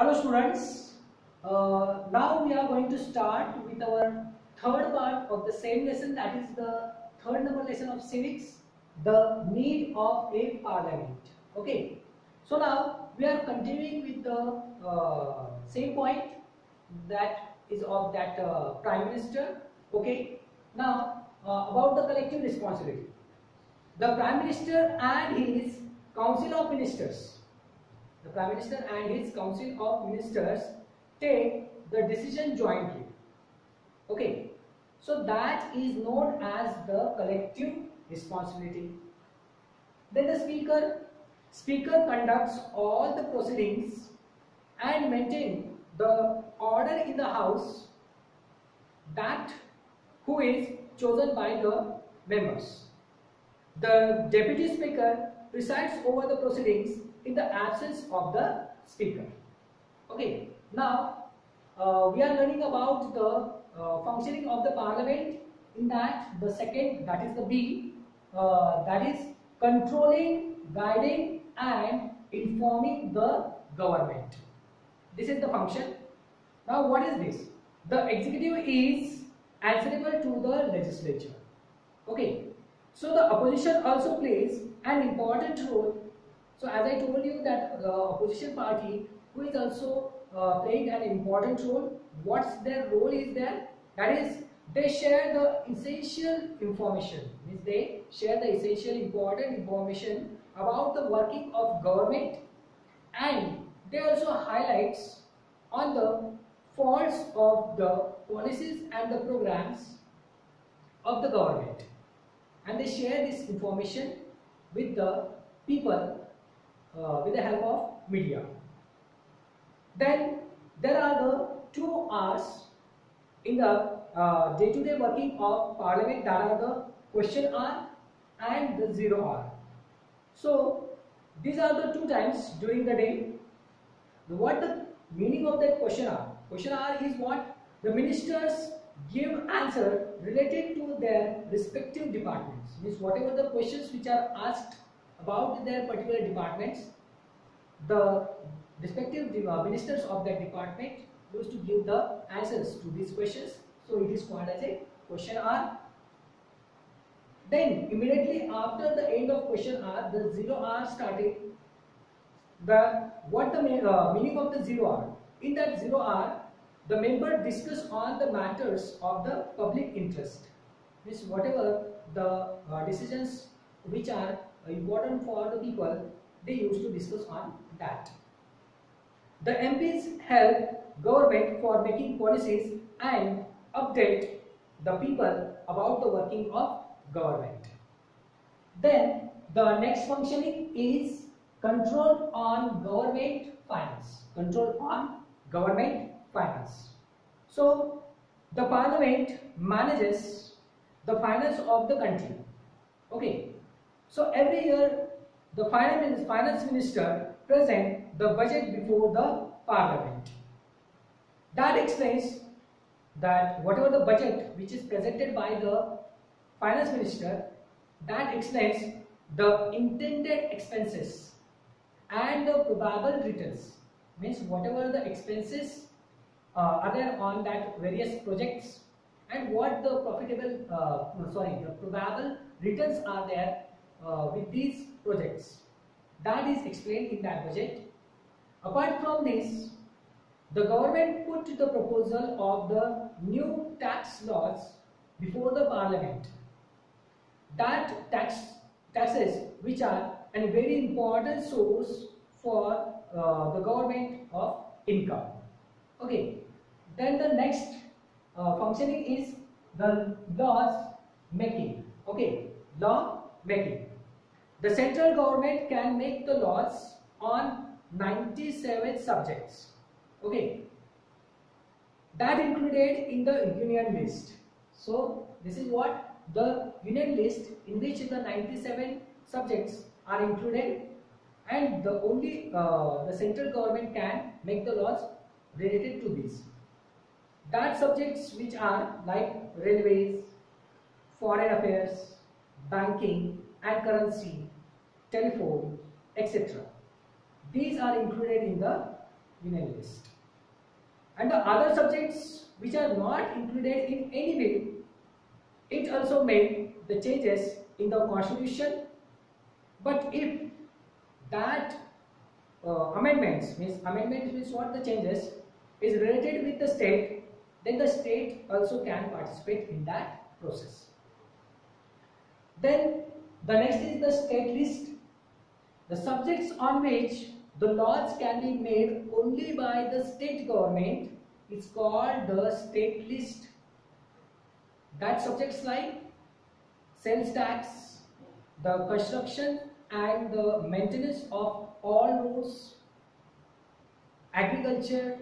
Hello students, now we are going to start with our third part of the same lesson, that is the third number lesson of civics, the need of a parliament. Okay, so now we are continuing with the same point, that is of that prime minister. Okay, now about the collective responsibility. The prime minister and his council of ministers, the prime minister and his council of ministers take the decision jointly. Okay, so that is known as the collective responsibility. Then the speaker conducts all the proceedings and maintain the order in the house, that who is chosen by the members. The deputy speaker presides over the proceedings in the absence of the speaker. Okay, now we are learning about the functioning of the parliament. In that, the second, that is the B, that is controlling, guiding and informing the government. This is the function. Now what is this? The executive is answerable to the legislature. Okay, so the opposition also plays an important role. So as I told you that the opposition party who is also playing an important role, what's their role is there? That is, they share the essential information, means they share the essential important information about the working of government, and they also highlights on the faults of the policies and the programs of the government, and they share this information with the people with the help of media. Then there are the 2 R's in the day-to-day working of parliament, that are the question R and the 0 R. So these are the 2 times during the day. What the meaning of that question R? Question R is what? The ministers give answer related to their respective departments. Means whatever the questions which are asked about their particular departments, the respective ministers of that department used to give the answers to these questions. So it is called as a question R. Then immediately after the end of question R, the 0 R started. What the meaning of the 0 R? In that 0 R, the member discuss on the matters of the public interest. Means whatever the decisions which are important for the people, they used to discuss on that. The MPs help government for making policies and update the people about the working of government. Then the next functioning is control on government finance. Control on government finance. So the parliament manages the finance of the country. Okay, so every year the finance minister present the budget before the parliament. That explains that whatever the budget which is presented by the finance minister, that explains the intended expenses and the probable returns. Means whatever the expenses are there on that various projects, and what the the probable returns are there with these projects, that is explained in that budget. Apart from this, the government put the proposal of the new tax laws before the parliament. That taxes which are a very important source for the government of income. Okay, then the next functioning is the laws making. Okay, law making. The central government can make the laws on 97 subjects. Okay, that included in the union list. So this is what the union list, in which the 97 subjects are included, and the only the central government can make the laws related to these. That subjects which are like railways, foreign affairs, banking and currency, telephone, etc. These are included in the Union list. And the other subjects which are not included in any bill, it also made the changes in the constitution. But if that amendments means what the changes is related with the state, then the state also can participate in that process. Then the next is the state list. The subjects on which the laws can be made only by the state government is called the state list. That subjects like sales tax, the construction and the maintenance of all roads, agriculture,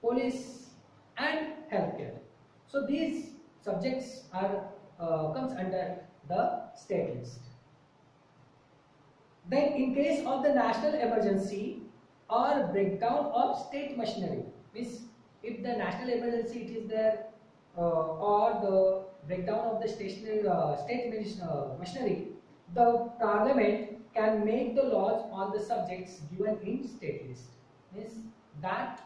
police and healthcare. So these subjects are comes under the state list. Then in case of the national emergency or breakdown of state machinery, means if the national emergency it is there or the breakdown of the state machinery, the parliament can make the laws on the subjects given in state list. Means that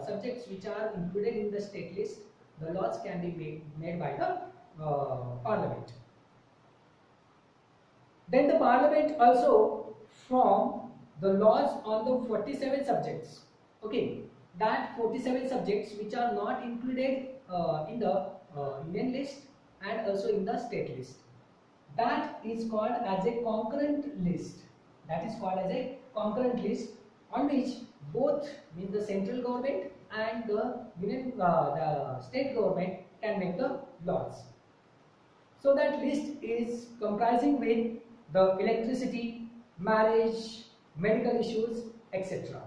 subjects which are included in the state list, the laws can be made by the parliament. Then the parliament also form the laws on the 47 subjects. Okay, that 47 subjects which are not included in the Union list and also in the state list. That is called as a concurrent list. That is called as a concurrent list on which both means the central government and the the state government can make the laws. So that list is comprising with the electricity, marriage, medical issues, etc.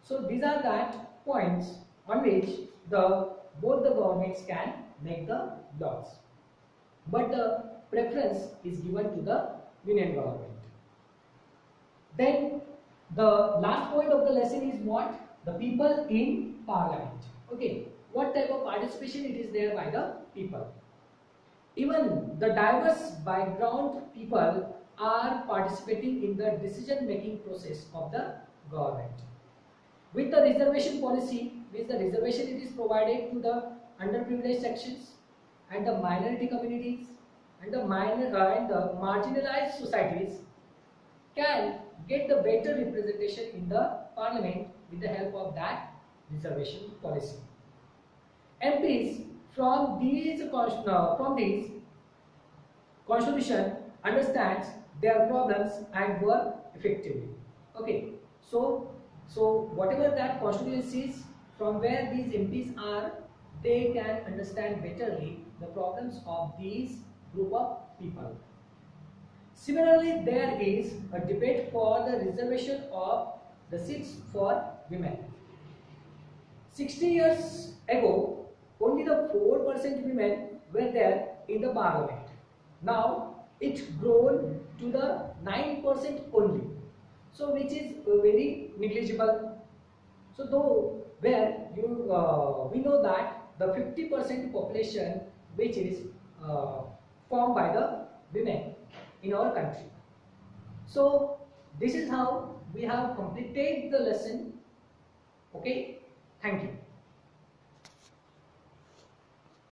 So these are that points on which both the governments can make the laws. But the preference is given to the union government. Then the last point of the lesson is what? The people in parliament. Okay, what type of participation it is there by the people. Even the diverse background people are participating in the decision making process of the government. With the reservation policy, with the reservation it is provided to the underprivileged sections and the minority communities and the marginalized societies can get the better representation in the parliament with the help of that reservation policy. MPs from these constitution understands their problems and work effectively. Okay, so whatever that constituencies from where these MPs are, they can understand betterly the problems of these group of people. Similarly, there is a debate for the reservation of the seats for women. 60 years ago, only the 4% women were there in the parliament. Now, it's grown to the 9% only. So, which is very negligible. So, though where we know that the 50% population which is formed by the women in our country. So this is how we have completed the lesson. Okay, thank you.